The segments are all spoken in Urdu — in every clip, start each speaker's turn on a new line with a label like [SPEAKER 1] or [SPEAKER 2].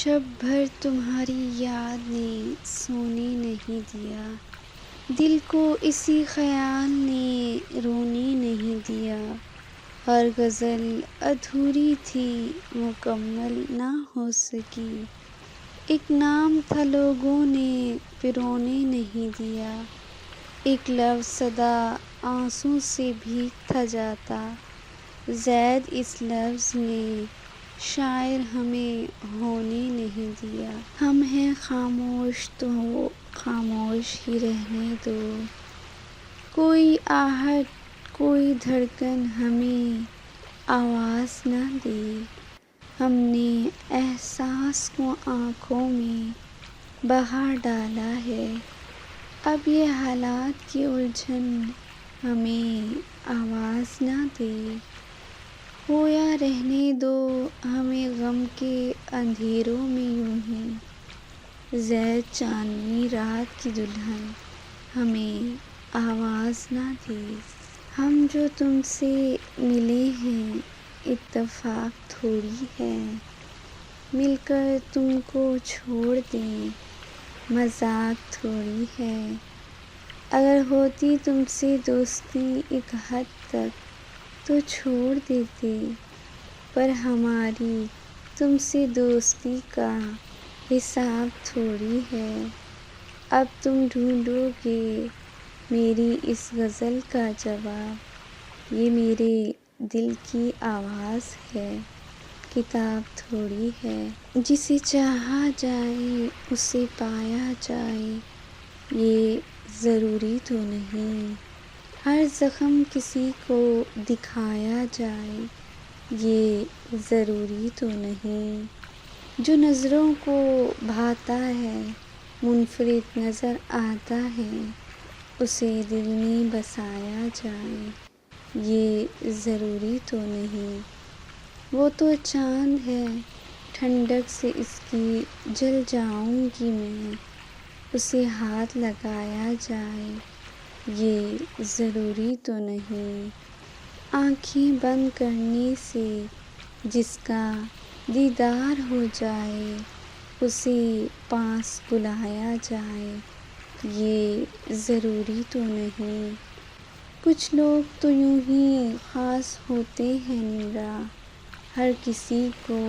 [SPEAKER 1] شب بھر تمہاری یاد نے سونے نہیں دیا، دل کو اسی خیال نے رونے نہیں دیا۔ ہر غزل ادھوری تھی، مکمل نہ ہو سکی، ایک نام تھا لوگوں نے پرونے نہیں دیا۔ ایک لفظ صدا آنسوں سے بھیگ تھا جاتا، زید اس لفظ نے شاعر ہمیں ہونے نہیں دیا۔ ہم ہیں خاموش تو خاموش ہی رہنے دو، کوئی آہٹ کوئی دھڑکن ہمیں آواز نہ دے۔ ہم نے احساس کو آنکھوں میں بہا ڈالا ہے، اب یہ حالات کی الجھن ہمیں آواز نہ دے۔ ہو یا رہنے دو ہمیں غم کے اندھیروں میں یوں ہی، زید چاندنی رات کی دلہن ہمیں آواز نہ دے۔ ہم جو تم سے ملے ہیں اتفاق تھوڑی ہے، مل کر تم کو چھوڑ دیں مذاق تھوڑی ہے۔ اگر ہوتی تم سے دوستی ایک حد تک تو چھوڑ دیتے، پر ہماری تم سے دوستی کا حساب تھوڑی ہے۔ اب تم ڈھونڈو گے میری اس غزل کا جواب، یہ میرے دل کی آواز ہے، کتاب تھوڑی ہے۔ جسے چاہا جائے اسے پایا جائے، یہ ضروری تو نہیں۔ ہر زخم کسی کو دکھایا جائے، یہ ضروری تو نہیں۔ جو نظروں کو بھاتا ہے منفرد نظر آتا ہے، اسے دل میں بسایا جائے، یہ ضروری تو نہیں۔ وہ تو چاند ہے ٹھنڈک سے اس کی جل جاؤں گی میں، اسے ہاتھ لگایا جائے، یہ ضروری تو نہیں۔ آنکھیں بند کرنے سے جس کا دیدار ہو جائے، اسے پاس بلایا جائے، یہ ضروری تو نہیں۔ کچھ لوگ تو یوں ہی خاص ہوتے ہیں نمرا، ہر کسی کو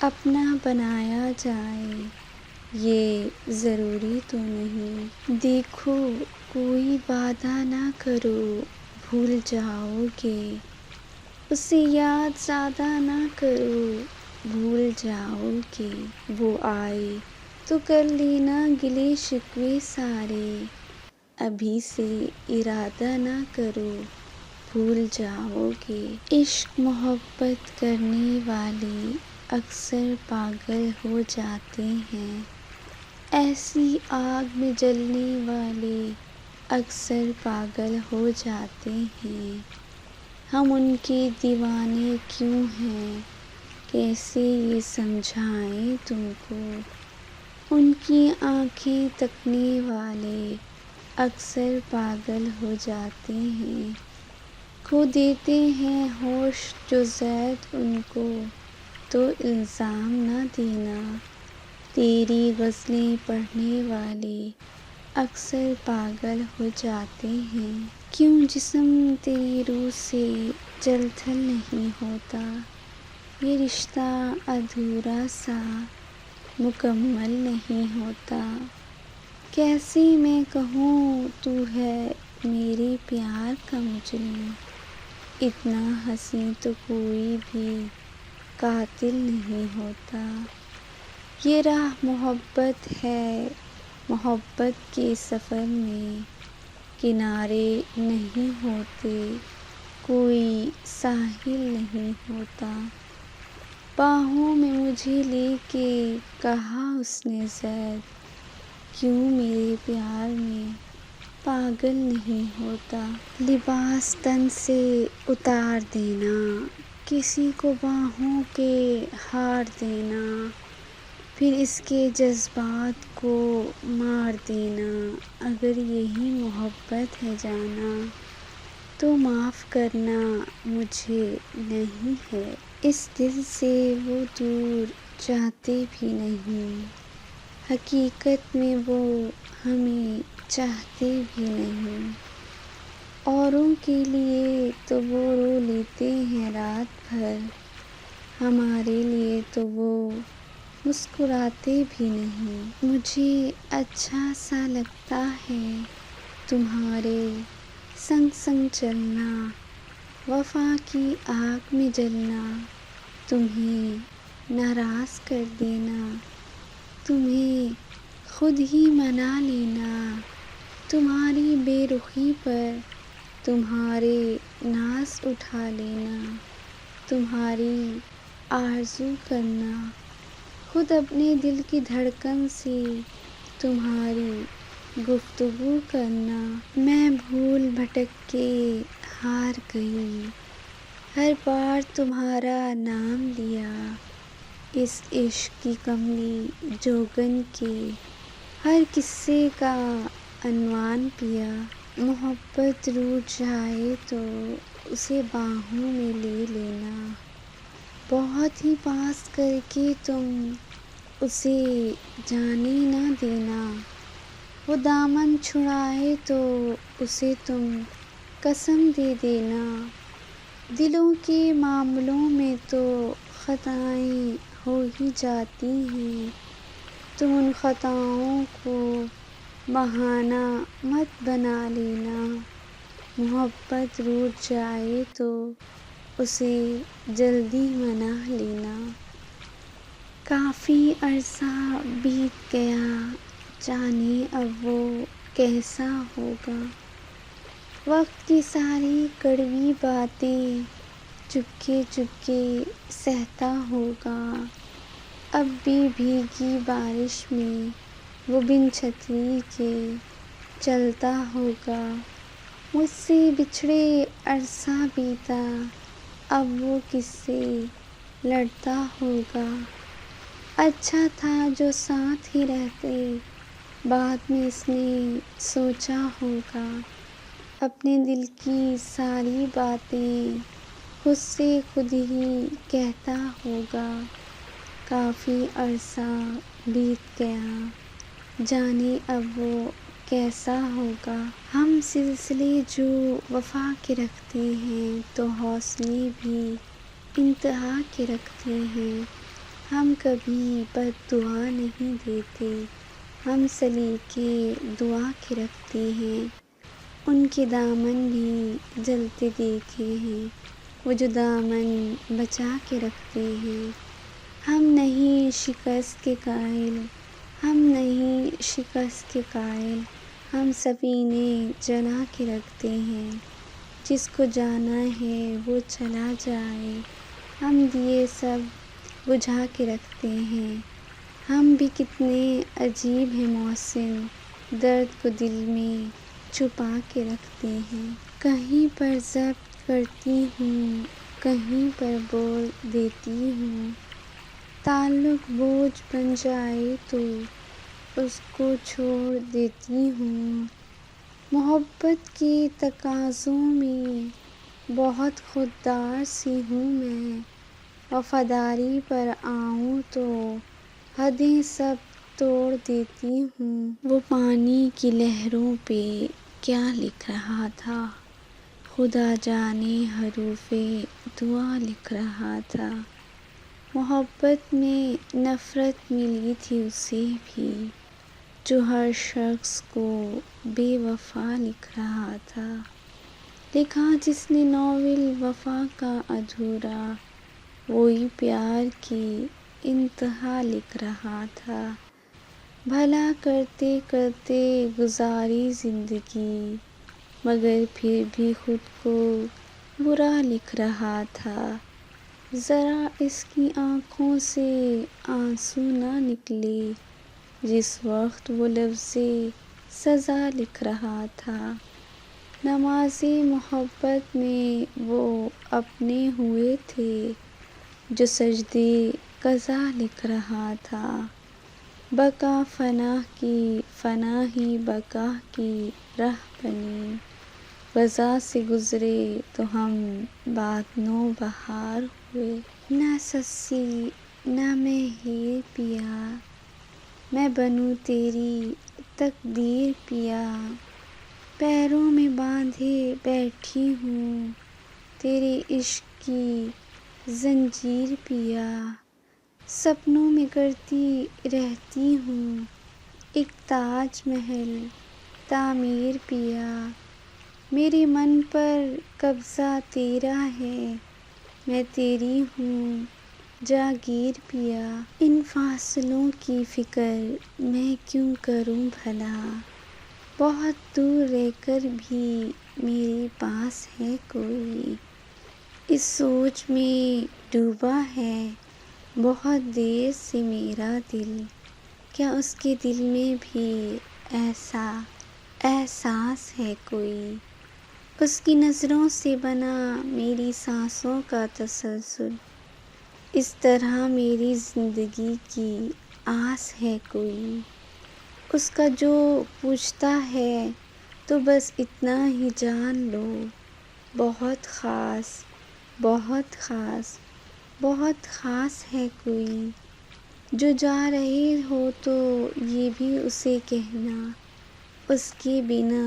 [SPEAKER 1] اپنا بنایا جائے، یہ ضروری تو نہیں۔ دیکھو کوئی وعدہ نہ کرو بھول جاؤ گے، اسے یاد زیادہ نہ کرو بھول جاؤ گے۔ وہ آئے تو کر لینا گلے شکوے سارے، ابھی سے ارادہ نہ کرو بھول جاؤ گے۔ عشق محبت کرنے والے اکثر پاگل ہو جاتے ہیں، ایسی آگ میں جلنے والے اکثر پاگل ہو جاتے ہیں۔ ہم ان کے دیوانے کیوں ہیں، کیسے یہ سمجھائیں تم کو، ان کی آنکھیں تکنے والے اکثر پاگل ہو جاتے ہیں۔ کھو دیتے ہیں ہوش جو زید ان کو، تو الزام نہ دینا، تیری غزلیں پڑھنے والے اکثر پاگل ہو جاتے ہیں۔ کیوں جسم تیری روح سے جل تھل نہیں ہوتا، یہ رشتہ ادھورا سا مکمل نہیں ہوتا۔ کیسے میں کہوں تو ہے میرے پیار کا مجرم، اتنا حسین تو کوئی بھی قاتل نہیں ہوتا۔ یہ راہ محبت ہے، محبت کے سفر میں کنارے نہیں ہوتے، کوئی ساحل نہیں ہوتا۔ باہوں میں مجھے لے کے کہا اس نے زید، کیوں میرے پیار میں پاگل نہیں ہوتا۔ لباس تن سے اتار دینا، کسی کو باہوں کے ہار دینا، پھر اس کے جذبات کو مار دینا، اگر یہی محبت ہے جانا تو معاف کرنا مجھے نہیں ہے۔ اس دل سے وہ دور چاہتے بھی نہیں، حقیقت میں وہ ہمیں چاہتے بھی نہیں۔ اوروں کے لیے تو وہ رو لیتے ہیں رات بھر، ہمارے لیے تو وہ مسکراتے بھی نہیں۔ مجھے اچھا سا لگتا ہے تمہارے سنگ سنگ چلنا، وفا کی آگ میں جلنا، تمہیں ناراض کر دینا، تمہیں خود ہی منا لینا، تمہاری بے رخی پر تمہارے ناز اٹھا لینا، تمہاری آرزو کرنا، خود اپنے دل کی دھڑکن سے تمہاری گفتگو کرنا۔ میں بھول بھٹک کے ہار گئی، ہر بار تمہارا نام لیا، اس عشق کی کملی جوگن کے ہر قصے کا عنوان پیا۔ محبت روٹھ جائے تو اسے باہوں میں لے لینا، بہت ہی پاس کر کے تم اسے جانے نہ دینا، وہ دامن چھڑائے تو اسے تم قسم دے دینا۔ دلوں کے معاملوں میں تو خطائیں ہو ہی جاتی ہیں، تم ان خطاؤں کو بہانہ مت بنا لینا۔ محبت روٹھ جائے تو اسے جلدی منا لینا۔ کافی عرصہ بیت گیا، جانے اب وہ کیسا ہوگا، وقت کی ساری کڑوی باتیں چپکے چپکے سہتا ہوگا، اب بھی بھیگی بارش میں وہ بن چھتری کے چلتا ہوگا۔ مجھ سے بچھڑے عرصہ بیتا، اب وہ کس سے لڑتا ہوگا، اچھا تھا جو ساتھ ہی رہتے، بعد میں اس نے سوچا ہوگا، اپنے دل کی ساری باتیں خود سے خود ہی کہتا ہوگا۔ کافی عرصہ بیت گیا، جانے اب وہ کیسا ہوگا۔ ہم سلسلے جو وفا کے رکھتے ہیں تو حوصلے بھی انتہا کے رکھتے ہیں، ہم کبھی بد دعا نہیں دیتے، ہم سلیقے دعا کے رکھتے ہیں، ان کے دامن بھی جلتے دیکھے ہیں، وہ جو دامن بچا کے رکھتے ہیں۔ ہم نہیں شکست کے قائل، ہم نہیں شکست کے قائل، ہم سفینے جلا کے رکھتے ہیں، جس کو جانا ہے وہ چلا جائے، ہم دیے سب بجھا کے رکھتے ہیں۔ ہم بھی کتنے عجیب ہیں محسن، درد کو دل میں چھپا کے رکھتے ہیں۔ کہیں پر ضبط کرتی ہوں، کہیں پر بول دیتی ہوں، تعلق بوجھ بن جائے تو اس کو چھوڑ دیتی ہوں۔ محبت کے تقاضوں میں بہت خوددار سی ہوں میں، وفاداری پر آؤں تو حدیں سب توڑ دیتی ہوں۔ وہ پانی کی لہروں پہ کیا لکھ رہا تھا، خدا جانے، حروف دعا لکھ رہا تھا۔ محبت میں نفرت ملی تھی اسے بھی، جو ہر شخص کو بے وفا لکھ رہا تھا۔ لکھا جس نے ناول وفا کا ادھورا، وہی پیار کی انتہا لکھ رہا تھا۔ بھلا کرتے کرتے گزاری زندگی، مگر پھر بھی خود کو برا لکھ رہا تھا۔ ذرا اس کی آنکھوں سے آنسو نہ نکلے، جس وقت وہ لفظ سزا لکھ رہا تھا۔ نماز محبت میں وہ اپنے ہوئے تھے، جو سجدے قضا لکھ رہا تھا۔ بقا فنا کی، فنا ہی بقا کی راہ بنی، وضع سے گزرے تو ہم بعد نو بہار ہوئے۔ نہ سسی نہ میں ہیر پیا، میں بنوں تیری تقدیر پیا، پیروں میں باندھے بیٹھی ہوں تیرے عشق کی زنجیر پیا، سپنوں میں کرتی رہتی ہوں ایک تاج محل تعمیر پیا، میرے من پر قبضہ تیرا ہے، میں تیری ہوں جاگیر پیا، ان فاصلوں کی فکر میں کیوں کروں بھلا، بہت دور رہ کر بھی میرے پاس ہے کوئی، اس سوچ میں ڈوبا ہے بہت دیر سے میرا دل، کیا اس کے دل میں بھی ایسا احساس ہے کوئی، اس کی نظروں سے بنا میری سانسوں کا تسلسل، اس طرح میری زندگی کی آس ہے کوئی، اس کا جو پوچھتا ہے تو بس اتنا ہی جان لو، بہت خاص بہت خاص بہت خاص ہے کوئی، جو جا رہے ہو تو یہ بھی اسے کہنا، اس کے بنا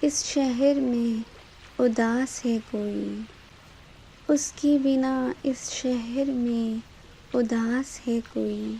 [SPEAKER 1] اس شہر میں اداس ہے کوئی، اس کے بنا اس شہر میں اداس ہے کوئی۔